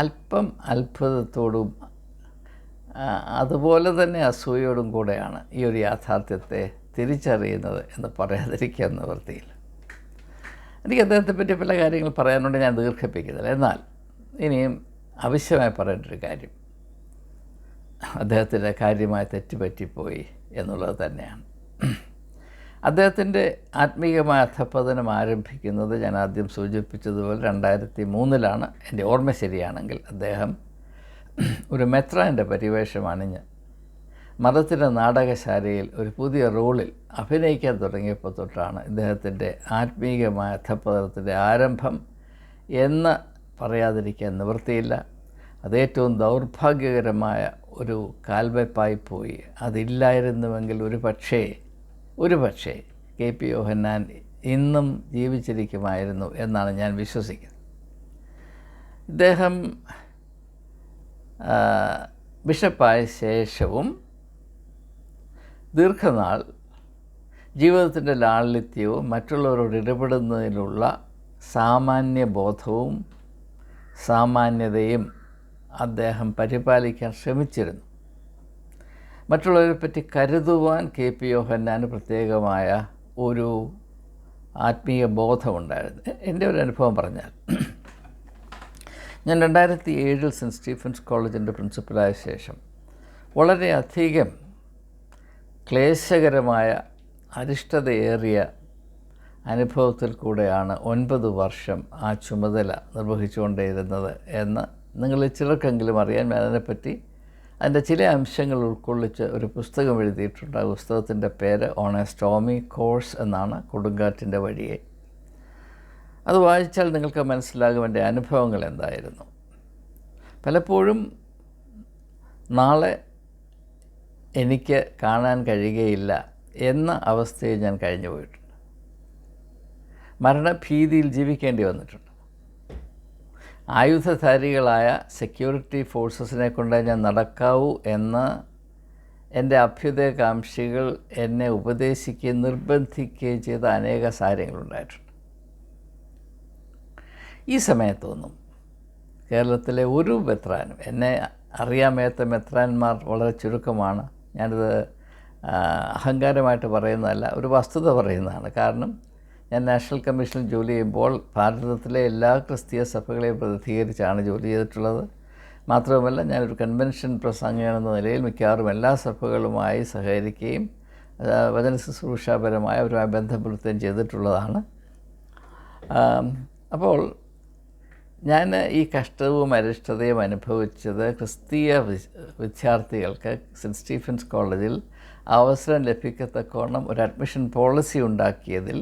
Speaker 1: അല്പം അത്ഭുതത്തോടും അതുപോലെ തന്നെ അസൂയയോടും കൂടെയാണ് ഈ ഒരു യാഥാർത്ഥ്യത്തെ തിരിച്ചറിയുന്നത് എന്ന് പറയാതിരിക്കാൻ നിവൃത്തിയില്ല. എനിക്ക് അദ്ദേഹത്തെ പറ്റി പല കാര്യങ്ങൾ പറയാനുണ്ട്, ഞാൻ ദീർഘിപ്പിക്കുന്നില്ല. എന്നാൽ ഇനിയും ആവശ്യമായി പറയേണ്ട ഒരു കാര്യം, അദ്ദേഹത്തിൻ്റെ കാര്യമായി തെറ്റുപറ്റിപ്പോയി എന്നുള്ളത് തന്നെയാണ്. അദ്ദേഹത്തിൻ്റെ ആത്മീയമായ അധപ്പതനം ആരംഭിക്കുന്നത് ഞാൻ ആദ്യം സൂചിപ്പിച്ചതുപോലെ 2003 എൻ്റെ ഓർമ്മ ശരിയാണെങ്കിൽ. അദ്ദേഹം ഒരു മെത്രാൻ്റെ പരിവേഷം അണിഞ്ഞ് മതത്തിൻ്റെ നാടകശാലയിൽ ഒരു പുതിയ റോളിൽ അഭിനയിക്കാൻ തുടങ്ങിയപ്പോൾ തൊട്ടാണ് ഇദ്ദേഹത്തിൻ്റെ ആത്മീയമായ അധപ്പതനത്തിൻ്റെ ആരംഭം എന്ന് പറയാതിരിക്കാൻ നിവൃത്തിയില്ല. അതേറ്റവും ദൗർഭാഗ്യകരമായ ഒരു കാൽവെപ്പായി പോയി. അതില്ലായിരുന്നുവെങ്കിൽ ഒരു പക്ഷേ KP യോഹന്നാൻ ഇന്നും ജീവിച്ചിരിക്കുമായിരുന്നു എന്നാണ് ഞാൻ വിശ്വസിക്കുന്നത്. ഇദ്ദേഹം ബിഷപ്പായ ശേഷവും ദീർഘനാൾ ജീവിതത്തിൻ്റെ ലാളിത്യവും മറ്റുള്ളവരോട് ഇടപെടുന്നതിനുള്ള സാമാന്യ ബോധവും സാമാന്യതയും അദ്ദേഹം പരിപാലിക്കാൻ ശ്രമിച്ചിരുന്നു. മറ്റുള്ളവരെ പറ്റി കരുതുവാൻ KP യോഹന്നാന് പ്രത്യേകമായ ഒരു ആത്മീയ ബോധമുണ്ടായിരുന്നു. എൻ്റെ ഒരു അനുഭവം പറഞ്ഞാൽ, ഞാൻ 2007 സെൻറ്റ് സ്റ്റീഫൻസ് കോളേജിൻ്റെ പ്രിൻസിപ്പലായ ശേഷം വളരെയധികം ക്ലേശകരമായ അരിഷ്ടതയേറിയ അനുഭവത്തിൽ കൂടെയാണ് 9 വർഷം ആ ചുമതല നിർവഹിച്ചുകൊണ്ടേയിരുന്നത് എന്ന് നിങ്ങളിൽ ചിലർക്കെങ്കിലും അറിയാൻ ഞാൻ അതിനെപ്പറ്റി അതിൻ്റെ ചില അംശങ്ങൾ ഉൾക്കൊള്ളിച്ച് ഒരു പുസ്തകം എഴുതിയിട്ടുണ്ട്. ആ പുസ്തകത്തിൻ്റെ പേര് ഓൺ എ സ്റ്റോമി കോഴ്സ് എന്നാണ്, കൊടുങ്കാറ്റിൻ്റെ വഴിയെ. അത് വായിച്ചാൽ നിങ്ങൾക്ക് മനസ്സിലാകും എൻ്റെ അനുഭവങ്ങൾ എന്തായിരുന്നു. പലപ്പോഴും നാളെ എനിക്ക് കാണാൻ കഴിയുകയില്ല എന്ന അവസ്ഥയിൽ ഞാൻ കഴിഞ്ഞു പോയിട്ടുണ്ട്. മരണഭീതിയിൽ ജീവിക്കേണ്ടി വന്നിട്ടുണ്ട്. ആയുധധാരികളായ സെക്യൂരിറ്റി ഫോഴ്സസിനെ കൊണ്ട് ഞാൻ നടക്കാവൂ എന്ന് എൻ്റെ അഭ്യുദയകാംക്ഷികൾ എന്നെ ഉപദേശിക്കുകയും നിർബന്ധിക്കുകയും ചെയ്ത അനേക കാര്യങ്ങളുണ്ടായിട്ടുണ്ട്. ഈ സമയത്തൊന്നും കേരളത്തിലെ ഒരു മെത്രാനും, എന്നെ അറിയാൻ മേത്ത മെത്രാന്മാർ വളരെ ചുരുക്കമാണ്. ഞാനിത് അഹങ്കാരമായിട്ട് പറയുന്നതല്ല, ഒരു വസ്തുത പറയുന്നതാണ്. കാരണം ഞാൻ നാഷണൽ കമ്മീഷനിൽ ജോലി ചെയ്യുമ്പോൾ ഭാരതത്തിലെ എല്ലാ ക്രിസ്തീയ സഭകളെയും പ്രതിനിധീകരിച്ചാണ് ജോലി ചെയ്തിട്ടുള്ളത്. മാത്രവുമല്ല, ഞാനൊരു കൺവെൻഷൻ പ്രസംഗകനെന്ന നിലയിൽ മിക്കവാറും എല്ലാ സഭകളുമായി സഹകരിക്കുകയും വചന ശുശ്രൂഷാപരമായ അവരുമായി ബന്ധപ്പെടുത്തുകയും ചെയ്തിട്ടുള്ളതാണ്. അപ്പോൾ ഞാൻ ഈ കഷ്ടവും അരിഷ്ടതയും അനുഭവിച്ചത് ക്രിസ്തീയ വിദ്യാർത്ഥികൾക്ക് സെൻറ്റ് സ്റ്റീഫൻസ് കോളേജിൽ അവസരം ലഭിക്കത്തക്കോണം ഒരു അഡ്മിഷൻ പോളിസി ഉണ്ടാക്കിയതിൽ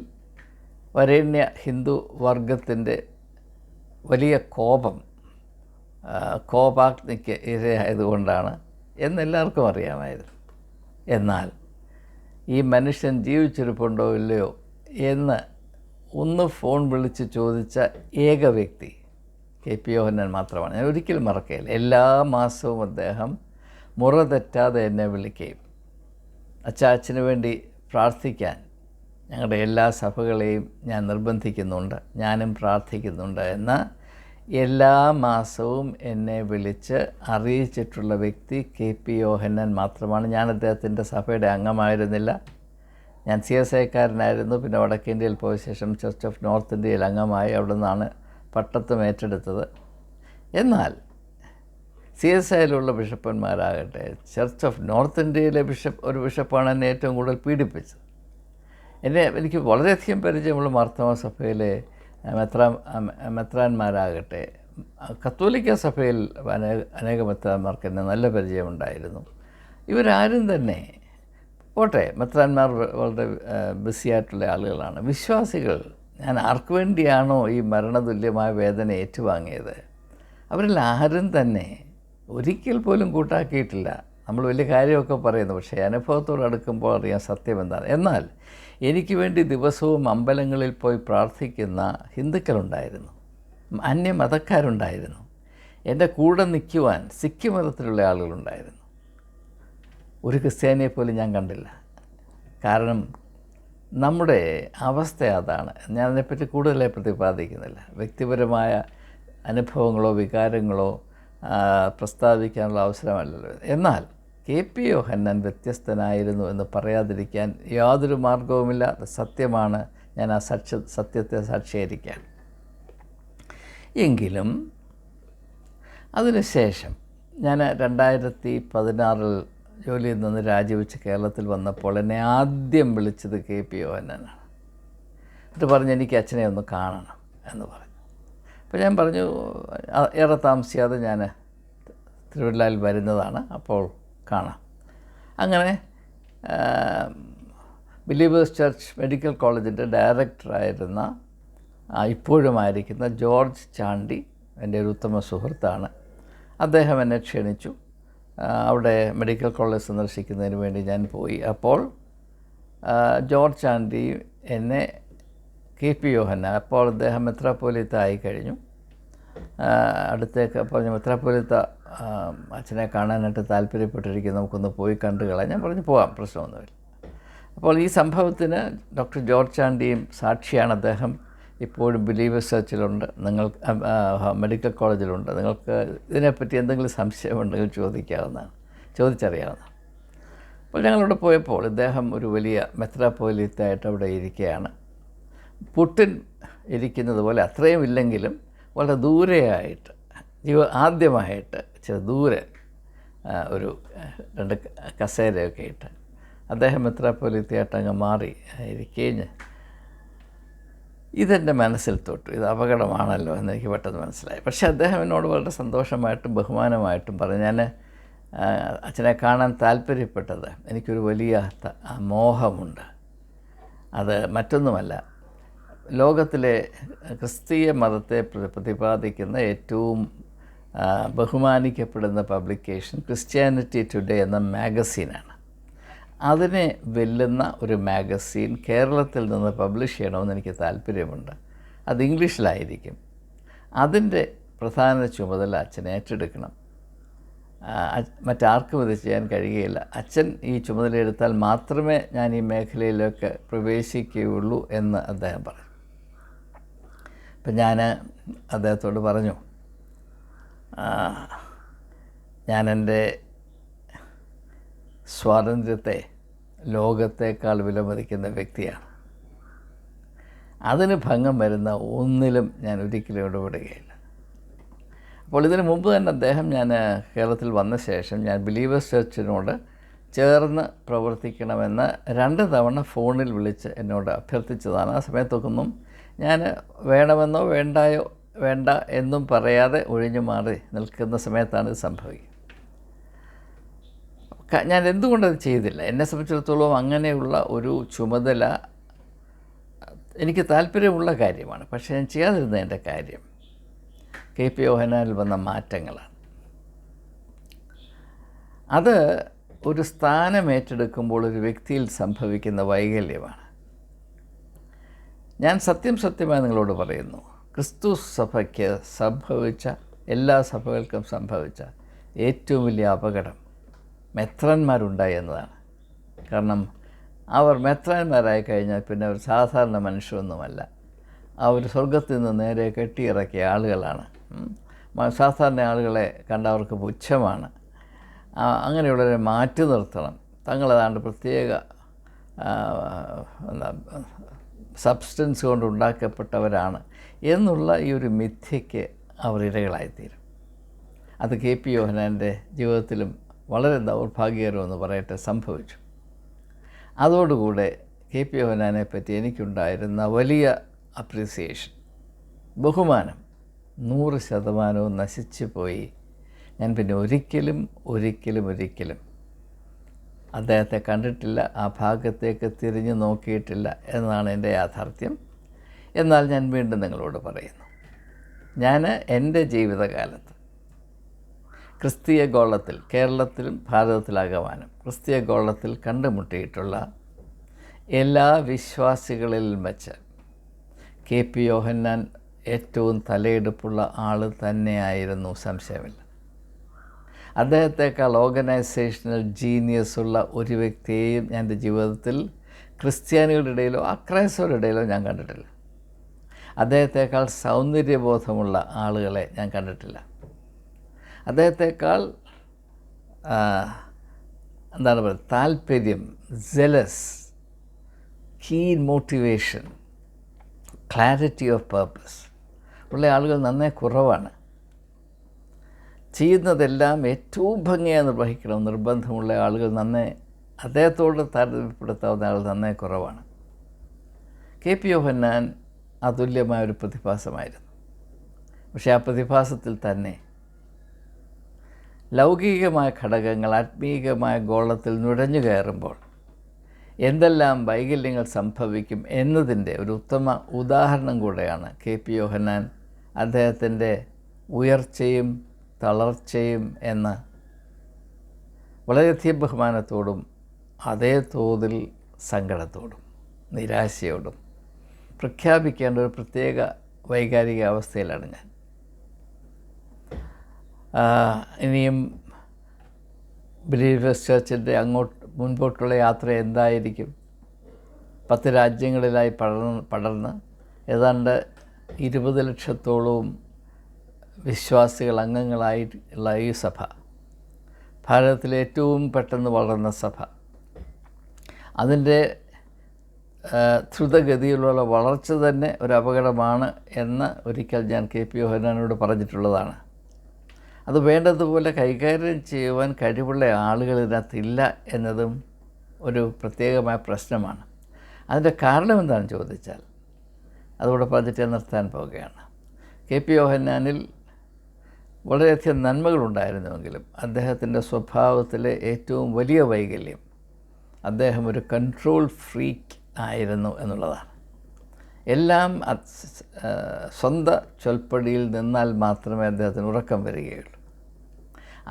Speaker 1: വരേണ്യ ഹിന്ദു വർഗത്തിൻ്റെ വലിയ കോപാഗ്നിക്ക് ഇരയായതുകൊണ്ടാണ് എന്നെല്ലാവർക്കും അറിയാമായിരുന്നു. എന്നാൽ ഈ മനുഷ്യൻ ജീവിച്ചിരിപ്പുണ്ടോ ഇല്ലയോ എന്ന് ഒന്ന് ഫോൺ വിളിച്ച് ചോദിച്ച ഏക വ്യക്തി KP യോഹന്നാൻ മാത്രമാണ്. ഞാൻ ഒരിക്കലും മറക്കുകയില്ല. എല്ലാ മാസവും അദ്ദേഹം മുറ തെറ്റാതെ എന്നെ വിളിക്കുകയും അച്ചാച്ചന് വേണ്ടി പ്രാർത്ഥിക്കാൻ ഞങ്ങളുടെ എല്ലാ സഭകളെയും ഞാൻ നിർബന്ധിക്കുന്നുണ്ട്, ഞാനും പ്രാർത്ഥിക്കുന്നുണ്ട് എന്ന് എല്ലാ മാസവും എന്നെ വിളിച്ച് അറിയിച്ചിട്ടുള്ള വ്യക്തി KP യോഹന്നാൻ മാത്രമാണ്. ഞാൻ അദ്ദേഹത്തിൻ്റെ സഭയുടെ അംഗമായിരുന്നില്ല. ഞാൻ CSIക്കാരനായിരുന്നു. പിന്നെ വടക്കേന്ത്യയിൽ പോയ ശേഷം ചർച്ച് ഓഫ് നോർത്ത് ഇന്ത്യയിൽ അംഗമായി അവിടെ നിന്നാണ് പട്ടത്വം ഏറ്റെടുത്തത്. എന്നാൽ CSIയിലുള്ള ബിഷപ്പന്മാരാകട്ടെ, ചർച്ച് ഓഫ് നോർത്ത് ഇന്ത്യയിലെ ഒരു ബിഷപ്പാണ് എന്നെ ഏറ്റവും കൂടുതൽ പീഡിപ്പിച്ചത്. എനിക്ക് വളരെയധികം പരിചയമുള്ള മാർത്തോമാ സഭയിലെ മെത്രാന്മാരാകട്ടെ, കത്തോലിക്ക സഭയിൽ അനേക മെത്രാന്മാർക്ക് എന്നെ നല്ല പരിചയമുണ്ടായിരുന്നു. ഇവരാരും തന്നെ പോട്ടെ, മെത്രാന്മാർ വളരെ ബിസിയായിട്ടുള്ള ആളുകളാണ്. വിശ്വാസികൾ, ഞാൻ ആർക്ക് വേണ്ടിയാണോ ഈ മരണതുല്യമായ വേദന ഏറ്റുവാങ്ങിയത്, അവരിൽ ആരും തന്നെ ഒരിക്കൽ പോലും കൂട്ടാക്കിയിട്ടില്ല. നമ്മൾ വലിയ കാര്യമൊക്കെ പറയുന്നു, പക്ഷേ അനുഭവത്തോട് അടുക്കുമ്പോൾ അറിയാൻ സത്യം എന്താണ്. എന്നാൽ എനിക്ക് വേണ്ടി ദിവസവും അമ്പലങ്ങളിൽ പോയി പ്രാർത്ഥിക്കുന്ന ഹിന്ദുക്കളുണ്ടായിരുന്നു, അന്യമതക്കാരുണ്ടായിരുന്നു. എൻ്റെ കൂടെ നിൽക്കുവാൻ സിഖ് മതത്തിലുള്ള ആളുകളുണ്ടായിരുന്നു. ഒരു ക്രിസ്ത്യാനിയെ പോലും ഞാൻ കണ്ടില്ല. കാരണം നമ്മുടെ അവസ്ഥ അതാണ്. ഞാൻ അതിനെപ്പറ്റി കൂടുതലായി പ്രതിപാദിക്കുന്നില്ല. വ്യക്തിപരമായ അനുഭവങ്ങളോ വികാരങ്ങളോ പ്രസ്താവിക്കാനുള്ള അവസരമല്ലല്ലോ. എന്നാൽ KP യോഹന്നാൻ വ്യത്യസ്തനായിരുന്നു എന്ന് പറയാതിരിക്കാൻ യാതൊരു മാർഗവുമില്ല. അത് സത്യമാണ്. ഞാൻ ആ സത്യത്തെ സാക്ഷീകരിക്കാൻ. എങ്കിലും അതിനുശേഷം ഞാൻ 2016 ജോലിയിൽ നിന്ന് രാജിവെച്ച് കേരളത്തിൽ വന്നപ്പോൾ എന്നെ ആദ്യം വിളിച്ചത് KP യോഹന്നാനാണ്. എന്നിട്ട് പറഞ്ഞു, എനിക്ക് അച്ഛനെ ഒന്ന് കാണണം എന്ന് പറഞ്ഞു. അപ്പോൾ ഞാൻ പറഞ്ഞു, ഏറെ താമസിയാതെ ഞാൻ തിരുവല്ലയിൽ വരുന്നതാണ്, അപ്പോൾ കാണാം. അങ്ങനെ ബിലീവേഴ്സ് ചർച്ച് മെഡിക്കൽ കോളേജിൻ്റെ ഡയറക്ടറായിരുന്ന ഇപ്പോഴുമായിരിക്കുന്ന ജോർജ് ചാണ്ടി എൻ്റെ ഒരു ഉത്തമ സുഹൃത്താണ്. അദ്ദേഹം എന്നെ ക്ഷണിച്ചു. അവിടെ മെഡിക്കൽ കോളേജ് സന്ദർശിക്കുന്നതിന് വേണ്ടി ഞാൻ പോയി. അപ്പോൾ ജോർജ് ചാണ്ടി എന്നെ KP യോഹന്നാൻ, അപ്പോൾ അദ്ദേഹം മെത്രാപ്പോലീത്ത ആയിക്കഴിഞ്ഞു, അടുത്തേക്ക് പറഞ്ഞു, മെത്രാപ്പോലീത്ത അച്ഛനെ കാണാനായിട്ട് താല്പര്യപ്പെട്ടിരിക്കുന്നു, നമുക്കൊന്ന് പോയി കണ്ടുകളാം. ഞാൻ പറഞ്ഞു, പോകാം, പ്രശ്നമൊന്നുമില്ല. അപ്പോൾ ഈ സംഭവത്തിന് ഡോക്ടർ ജോർജ് ചാണ്ടിയും സാക്ഷിയാണ്. അദ്ദേഹം ഇപ്പോഴും ബിലീവേഴ്സ് ചർച്ചിലുണ്ട്, മെഡിക്കൽ കോളേജിലുണ്ട്. നിങ്ങൾക്ക് ഇതിനെപ്പറ്റി എന്തെങ്കിലും സംശയമുണ്ടെങ്കിൽ ചോദിച്ചറിയാവുന്നതാണ്. അപ്പോൾ ഞങ്ങളവിടെ പോയപ്പോൾ ഇദ്ദേഹം ഒരു വലിയ മെത്രാപ്പോലീത്തായിട്ട് അവിടെ ഇരിക്കുകയാണ്. പുട്ടിൻ ഇരിക്കുന്നത് പോലെ അത്രയും ഇല്ലെങ്കിലും വളരെ ദൂരെയായിട്ട്, ആദ്യമായിട്ട് ദൂരെ ഒരു 2 കസേരയൊക്കെ ഇട്ട് അദ്ദേഹം മെത്രാപ്പൊലീത്തയായിട്ട് അങ്ങ് മാറി ഇരിക്കുകയും ഇതെൻ്റെ മനസ്സിൽ തൊട്ടു. ഇത് അപകടമാണല്ലോ എന്നെനിക്ക് പെട്ടെന്ന് മനസ്സിലായി. പക്ഷേ അദ്ദേഹം എന്നോട് വളരെ സന്തോഷമായിട്ടും ബഹുമാനമായിട്ടും പറഞ്ഞു. ഞാൻ അച്ഛനെ കാണാൻ താല്പര്യപ്പെട്ടത് എനിക്കൊരു വലിയ മോഹമുണ്ട്. അത് മറ്റൊന്നുമല്ല, ലോകത്തിലെ ക്രിസ്തീയ മതത്തെ പ്രതിപാദിക്കുന്ന ഏറ്റവും ബഹുമാനിക്കപ്പെടുന്ന പബ്ലിക്കേഷൻ ക്രിസ്ത്യാനിറ്റി ടുഡേ എന്ന മാഗസീനാണ്. അതിനെ വെല്ലുന്ന ഒരു മാഗസീൻ കേരളത്തിൽ നിന്ന് പബ്ലിഷ് ചെയ്യണമെന്ന് എനിക്ക് താല്പര്യമുണ്ട്. അത് ഇംഗ്ലീഷിലായിരിക്കും. അതിൻ്റെ പ്രധാന ചുമതല അച്ഛൻ ഏറ്റെടുക്കണം. മറ്റാർക്കും ഇത് ചെയ്യാൻ കഴിയുകയില്ല. അച്ഛൻ ഈ ചുമതല എടുത്താൽ മാത്രമേ ഞാൻ ഈ മേഖലയിലൊക്കെ പ്രവേശിക്കുകയുള്ളൂ എന്ന് അദ്ദേഹം പറഞ്ഞു. അപ്പം ഞാൻ അദ്ദേഹത്തോട് പറഞ്ഞു, ഞാൻ എൻ്റെ സ്വാതന്ത്ര്യത്തെ ലോകത്തേക്കാൾ വിലമതിക്കുന്ന വ്യക്തിയാണ്. അതിന് ഭംഗം വരുന്ന ഒന്നിലും ഞാൻ ഒരിക്കലും ഇടപെടുകയില്ല. അപ്പോൾ ഇതിനു മുമ്പ് തന്നെ അദ്ദേഹം, ഞാൻ കേരളത്തിൽ വന്ന ശേഷം ഞാൻ ബിലീവേഴ്സ് ചർച്ചിനോട് ചേർന്ന് പ്രവർത്തിക്കണമെന്ന് 2 തവണ ഫോണിൽ വിളിച്ച് എന്നോട് അഭ്യർത്ഥിച്ചതാണ്. ആ സമയത്തൊന്നും ഞാൻ വേണമെന്നോ വേണ്ട എന്നും പറയാതെ ഒഴിഞ്ഞു മാറി നിൽക്കുന്ന സമയത്താണ് ഇത് സംഭവിക്കുക. ഞാൻ എന്തുകൊണ്ടത് ചെയ്തില്ല? എന്നെ സംബന്ധിച്ചിടത്തോളം അങ്ങനെയുള്ള ഒരു ചുമതല എനിക്ക് താല്പര്യമുള്ള കാര്യമാണ്. പക്ഷേ ഞാൻ ചെയ്യാതിരുന്നതിൻ്റെ കാര്യം KP യോഹന്നാനിൽ വന്ന മാറ്റങ്ങളാണ്. അത് ഒരു സ്ഥാനം ഏറ്റെടുക്കുമ്പോൾ ഒരു വ്യക്തിയിൽ സംഭവിക്കുന്ന വൈകല്യമാണ്. ഞാൻ സത്യമായി നിങ്ങളോട് പറയുന്നു, ക്രിസ്തു സഭയ്ക്ക് സംഭവിച്ച, എല്ലാ സഭകൾക്കും സംഭവിച്ച ഏറ്റവും വലിയ അപകടം മെത്രാന്മാരുണ്ടായി എന്നതാണ്. കാരണം അവർ മെത്രാന്മാരായി കഴിഞ്ഞാൽ പിന്നെ അവർ സാധാരണ മനുഷ്യരൊന്നുമല്ല. അവർ സ്വർഗത്തിൽ നിന്ന് നേരെ കെട്ടിയിറക്കിയ ആളുകളാണ്. സാധാരണ ആളുകളെ കണ്ട അവർക്ക് പുച്ഛമാണ്. അങ്ങനെയുള്ളവരെ മാറ്റി നിർത്തണം. തങ്ങളതാണ്ട് പ്രത്യേക സബ്സ്റ്റൻസ് കൊണ്ട് ഉണ്ടാക്കപ്പെട്ടവരാണ് എന്നുള്ള ഈ ഒരു മിഥ്യയ്ക്ക് അവർ ഇരകളായിത്തീരും. അത് KP യോഹന്നാൻ്റെ ജീവിതത്തിലും വളരെ ദൗർഭാഗ്യകരമെന്ന് പറയട്ടെ സംഭവിച്ചു. അതോടുകൂടെ KP യോഹന്നാനെ പറ്റി എനിക്കുണ്ടായിരുന്ന വലിയ അപ്രീസിയേഷൻ, ബഹുമാനം 100% നശിച്ചു പോയി. ഞാൻ പിന്നെ ഒരിക്കലും അദ്ദേഹത്തെ കണ്ടിട്ടില്ല, ആ ഭാഗത്തേക്ക് തിരിഞ്ഞു നോക്കിയിട്ടില്ല എന്നതാണ് എൻ്റെ യാഥാർത്ഥ്യം. എന്നാൽ ഞാൻ വീണ്ടും നിങ്ങളോട് പറയുന്നു, ഞാൻ എൻ്റെ ജീവിതകാലത്ത് ക്രിസ്തീയ ഗോളത്തിൽ, കേരളത്തിലും ഭാരതത്തിലാകമാനം ക്രിസ്തീയ ഗോളത്തിൽ കണ്ടുമുട്ടിയിട്ടുള്ള എല്ലാ വിശ്വാസികളിലും വെച്ച് KP യോഹന്നാൻ ഏറ്റവും തലയെടുപ്പുള്ള ആൾ തന്നെയായിരുന്നു, സംശയമില്ല. അദ്ദേഹത്തെക്കാൾ ഓർഗനൈസേഷണൽ ജീനിയസ് ഉള്ള ഒരു വ്യക്തിയെയും ഞാൻ എൻ്റെ ജീവിതത്തിൽ ക്രിസ്ത്യാനികളുടെ ഇടയിലോ അക്രൈസ്തവരുടെ ഇടയിലോ ഞാൻ കണ്ടിട്ടില്ല. അദ്ദേഹത്തെക്കാൾ സൗന്ദര്യബോധമുള്ള ആളുകളെ ഞാൻ കണ്ടിട്ടില്ല. അദ്ദേഹത്തെക്കാൾ എന്താണ് പറയുക, താല്പര്യം, zealous, keen motivation, clarity of purpose ഉള്ള ആളുകൾ നന്നേ കുറവാണ്. ചെയ്യുന്നതെല്ലാം ഏറ്റവും ഭംഗിയായി നിർവഹിക്കണം നിർബന്ധമുള്ള ആളുകൾ അദ്ദേഹത്തോട് താരതമ്യപ്പെടുത്താവുന്ന ആൾ നന്നേ കുറവാണ്. KP യോഹന്നാൻ അതുല്യമായൊരു പ്രതിഭാസമായിരുന്നു. പക്ഷേ ആ പ്രതിഭാസത്തിൽ തന്നെ ലൗകികമായ ഘടകങ്ങൾ ആത്മീയമായ ഗോളത്തിൽ നുഴഞ്ഞു കയറുമ്പോൾ എന്തെല്ലാം വൈകല്യങ്ങൾ സംഭവിക്കും എന്നതിൻ്റെ ഒരു ഉത്തമ ഉദാഹരണം കൂടെയാണ് KP യോഹന്നാൻ. അദ്ദേഹത്തിൻ്റെ ഉയർച്ചയും തളർച്ചയും എന്ന് വളരെയധികം ബഹുമാനത്തോടും അതേ തോതിൽ സങ്കടത്തോടും നിരാശയോടും പ്രഖ്യാപിക്കേണ്ട ഒരു പ്രത്യേക വൈകാരിക അവസ്ഥയിലാണ് ഞാൻ. ഇനിയും ബിലീവേഴ്സ് ചർച്ചിൻ്റെ മുൻപോട്ടുള്ള യാത്ര എന്തായിരിക്കും? 10 രാജ്യങ്ങളിലായി പടർന്ന് ഏതാണ്ട് 20 ലക്ഷത്തോളവും വിശ്വാസികൾ അംഗങ്ങളായിട്ടുള്ള ഈ സഭ, ഭാരതത്തിലെ ഏറ്റവും പെട്ടെന്ന് വളർന്ന സഭ, അതിൻ്റെ ദ്രുതഗതിയിലുള്ള വളർച്ച തന്നെ ഒരു അപകടമാണ് എന്ന് ഒരിക്കൽ ഞാൻ KP യോഹന്നാനോട് പറഞ്ഞിട്ടുള്ളതാണ്. അത് വേണ്ടതുപോലെ കൈകാര്യം ചെയ്യുവാൻ കഴിവുള്ള ആളുകൾ ഇതിനകത്തില്ല എന്നതും ഒരു പ്രത്യേകമായ പ്രശ്നമാണ്. അതിൻ്റെ കാരണം എന്താണെന്ന് ചോദിച്ചാൽ, അതുകൂടെ പറഞ്ഞിട്ട് നിർത്താൻ പോവുകയാണ്. KP യോഹന്നാനിൽ വളരെയധികം നന്മകളുണ്ടായിരുന്നുവെങ്കിലും അദ്ദേഹത്തിൻ്റെ സ്വഭാവത്തിലെ ഏറ്റവും വലിയ വൈകല്യം അദ്ദേഹം ഒരു കൺട്രോൾ ഫ്രീക്ക് ആയിരുന്നു എന്നുള്ളതാണ്. എല്ലാം സ്വന്തം ചൊൽപ്പടിയിൽ നിന്നാൽ മാത്രമേ അദ്ദേഹത്തിന് ഉറക്കം വരികയുള്ളൂ.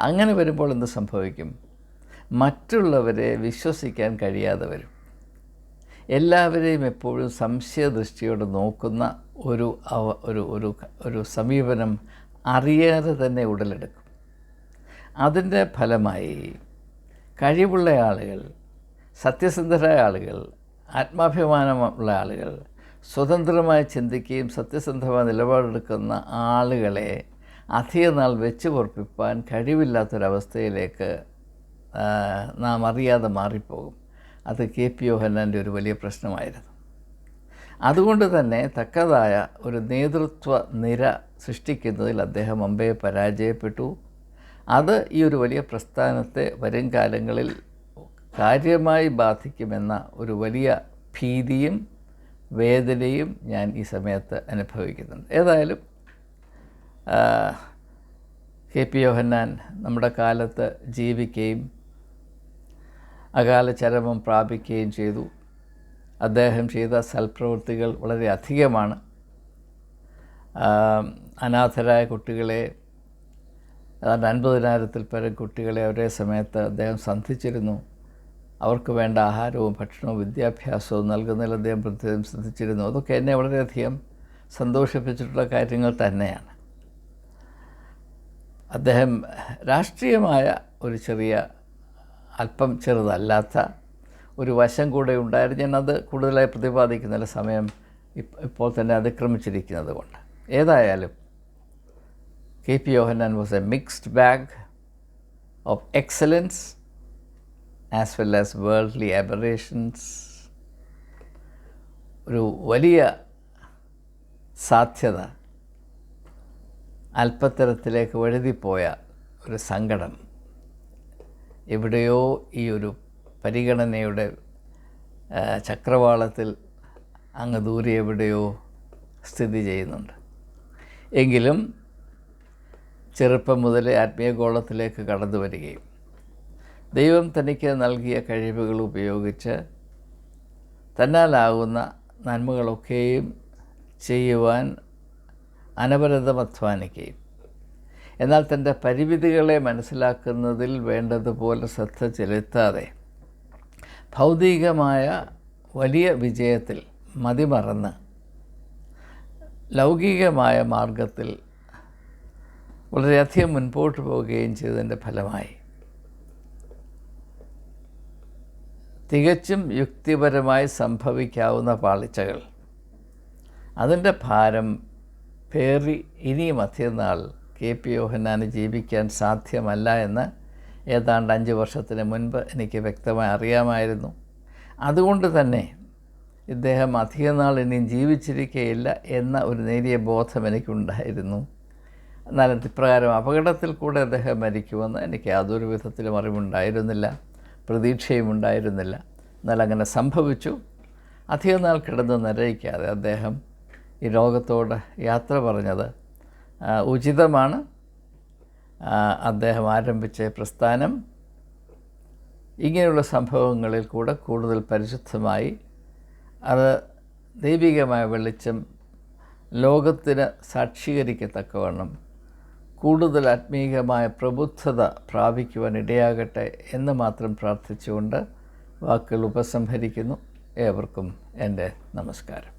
Speaker 1: അങ്ങനെ വരുമ്പോൾ എന്ത് സംഭവിക്കും? മറ്റുള്ളവരെ വിശ്വസിക്കാൻ കഴിയാതെ വരും. എല്ലാവരെയും എപ്പോഴും സംശയദൃഷ്ടിയോടെ നോക്കുന്ന ഒരു സമീപനം അറിയാതെ തന്നെ ഉടലെടുക്കും. അതിൻ്റെ ഫലമായി കഴിവുള്ള ആളുകൾ, സത്യസന്ധരായ ആളുകൾ, ആത്മാഭിമാനമുള്ള ആളുകൾ, സ്വതന്ത്രമായി ചിന്തിക്കുകയും സത്യസന്ധമായ നിലപാടെടുക്കുന്ന ആളുകളെ അധിക നാൾ വെച്ച് പൊറപ്പിപ്പാൻ കഴിവില്ലാത്തൊരവസ്ഥയിലേക്ക് നാം അറിയാതെ മാറിപ്പോകും. അത് KP യോഹന്നാൻ്റെ ഒരു വലിയ പ്രശ്നമായിരുന്നു. അതുകൊണ്ട് തന്നെ തക്കതായ ഒരു നേതൃത്വ നിര സൃഷ്ടിക്കുന്നതിൽ അദ്ദേഹം മുമ്പേ പരാജയപ്പെട്ടു. അത് ഈ ഒരു വലിയ പ്രസ്ഥാനത്തെ വരും കാലങ്ങളിൽ കാര്യമായി ബാധിക്കുമെന്ന ഒരു വലിയ ഭീതിയും വേദനയും ഞാൻ ഈ സമയത്ത് അനുഭവിക്കുന്നുണ്ട്. ഏതായാലും KP യോഹന്നാൻ നമ്മുടെ കാലത്ത് ജീവിക്കുകയും അകാല ചരമം പ്രാപിക്കുകയും ചെയ്തു. അദ്ദേഹം ചെയ്ത സൽപ്രവൃത്തികൾ വളരെ അധികമാണ്. അനാഥരായ കുട്ടികളെ, ഏതാണ്ട് 50,000-ൽ പരം കുട്ടികളെ ഒരേ സമയത്ത് അദ്ദേഹം സന്ധിച്ചിരുന്നു. അവർക്ക് വേണ്ട ആഹാരവും ഭക്ഷണവും വിദ്യാഭ്യാസവും നൽകുന്നതിൽ അദ്ദേഹം പ്രത്യേകം ശ്രദ്ധിച്ചിരുന്നു. അതൊക്കെ എന്നെ വളരെയധികം സന്തോഷിപ്പിച്ചിട്ടുള്ള കാര്യങ്ങൾ തന്നെയാണ്. അദ്ദേഹം രാഷ്ട്രീയമായ ഒരു അല്പം ചെറുതല്ലാത്ത ഒരു വശം കൂടെ ഉണ്ടായിരുന്നു. ഞാനത് കൂടുതലായി പ്രതിപാദിക്കുന്നില്ല, സമയം ഇപ്പോൾ തന്നെ അതിക്രമിച്ചിരിക്കുന്നത് കൊണ്ട്. ഏതായാലും KP Yohannan was A mixed bag of excellence as well as worldly aberrations. ഒരു വലിയ സാധ്യത അല്പത്തരത്തിലേക്ക് വഴുതിപ്പോയ ഒരു സങ്കടം എവിടെയോ ഈ ഒരു പരിഗണനയുടെ ചക്രവാളത്തിൽ അങ്ങ് ദൂരെ എവിടെയോ സ്ഥിതി ചെയ്യുന്നുണ്ട്. എങ്കിലും ചെറുപ്പം മുതലേ ആത്മീയഗോളത്തിലേക്ക് കടന്നു വരികയും ദൈവം തനിക്ക് നൽകിയ കഴിവുകൾ ഉപയോഗിച്ച് തന്നാലാകുന്ന നന്മകളൊക്കെയും ചെയ്യുവാൻ അനവരതം അധ്വാനിക്കുകയും എന്നാൽ തൻ്റെ പരിമിതികളെ മനസ്സിലാക്കുന്നതിൽ വേണ്ടതുപോലെ ശ്രദ്ധ ചെലുത്താതെ ഭൗതികമായ വലിയ വിജയത്തിൽ മതിമറന്ന് ലൗകികമായ മാർഗത്തിൽ വളരെയധികം മുൻപോട്ട് പോവുകയും ചെയ്തതിൻ്റെ ഫലമായി തികച്ചും യുക്തിപരമായി സംഭവിക്കാവുന്ന പാളിച്ചകൾ, അതിൻ്റെ ഭാരം പേറി ഇനിയും അധികനാൾ KP യോഹന്നാന് ജീവിക്കാൻ സാധ്യമല്ല എന്ന് ഏതാണ്ട് 5 വർഷത്തിന് മുൻപ് എനിക്ക് വ്യക്തമായി അറിയാമായിരുന്നു. അതുകൊണ്ട് തന്നെ ഇദ്ദേഹം അധികനാൾ ഇനിയും ജീവിച്ചിരിക്കുകയില്ല എന്ന ഒരു നേരിയ ബോധം എനിക്കുണ്ടായിരുന്നു. എന്നാൽ ഇപ്രകാരം അപകടത്തിൽ കൂടെ അദ്ദേഹം മരിക്കുമെന്ന് എനിക്ക് യാതൊരു വിധത്തിലും അറിവുണ്ടായിരുന്നില്ല, പ്രതീക്ഷയും ഉണ്ടായിരുന്നില്ല. എന്നാൽ അങ്ങനെ സംഭവിച്ചു. അധികനാൾ കിടന്ന് നിരയിക്കാതെ അദ്ദേഹം ഈ ലോകത്തോട് യാത്ര പറഞ്ഞത് ഉചിതമാണ്. അദ്ദേഹം ആരംഭിച്ച പ്രസ്ഥാനം ഇങ്ങനെയുള്ള സംഭവങ്ങളിൽ കൂടെ കൂടുതൽ പരിശുദ്ധമായി, അത് ദൈവികമായ വെളിച്ചം ലോകത്തിന് സാക്ഷീകരിക്കത്തക്കവണ്ണം കൂടുതൽ ആത്മീയമായ പ്രബുദ്ധത പ്രാപിക്കുവാൻ ഇടയാകട്ടെ എന്ന് മാത്രം പ്രാർത്ഥിച്ചുകൊണ്ട് വാക്കുകൾ ഉപസംഹരിക്കുന്നു. ഏവർക്കും എൻ്റെ നമസ്കാരം.